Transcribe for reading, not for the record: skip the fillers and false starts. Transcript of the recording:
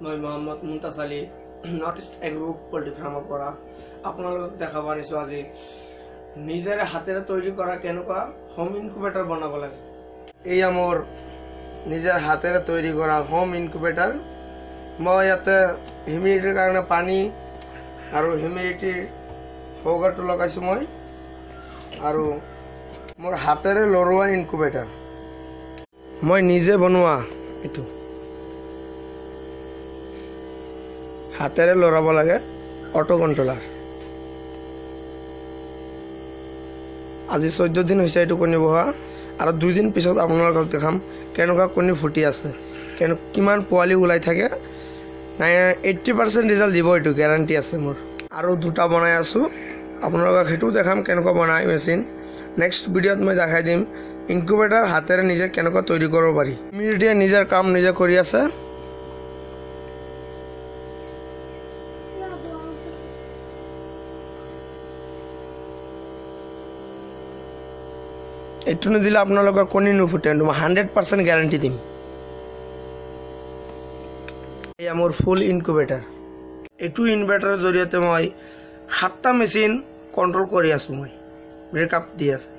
मैं मोहम्मद मुमताज आली north east agro poultry farmer পৰা আপোনালোকক দেখাব আনিছো আজি নিজেৰে হাতেৰে তৈৰি কৰা কেনেকুৱা হোম ইনকুবেটৰ বনাব লাগে। এই মোৰ নিজেৰ হাতেৰে তৈৰি কৰা হোম ইনকুবেটৰ। মই ইয়াতে হিউমিডিটিৰ কাৰণে পানী আৰু হিউমিডিটি ফগাৰটো লগাইছো মই, আৰু মোৰ হাতেৰে লৰোৱা ইনকুবেটৰ মই নিজে বনোৱা। এইটো হাতেৰে লৰাব লাগে, অটো কন্ট্ৰোলাৰ। আজি 14 দিন হৈছে এইটো কণী বহা, আৰু 2 দিন পিছত আপোনালোকক দেখাম কেনেকুৱা কণী ফুটি আছে, কিমান পোৱালি ওলাই থাকে। 80% ৰিজাল্ট দিব, এইটো গ্যাৰান্টি আছে মোৰ। আৰু দুটা বনাই আছো, আপোনালোকক সেইটো দেখাম কেনেকুৱা বনাই মেচিন। নেক্সট ভিডিঅ'ত মই দেখাই দিম ইনকুবেটৰ হাতেৰে নিজে কেনেকুৱা তৈৰি কৰিব পাৰি। ইমিডিয়েটলি নিজৰ কাম নিজে কৰি আছে। এইটো নিদিলে আপোনালোকৰ কণী নুফুটে, মই 100% গ্যাৰান্টি দিম। এয়া মোৰ ফুল ইনকুবেটৰ। এইটো ইনভাৰ্টাৰৰ জৰিয়তে মই 7টা মেচিন কন্ট্ৰোল কৰি আছো, মই ব্ৰেকআপ দি আছে।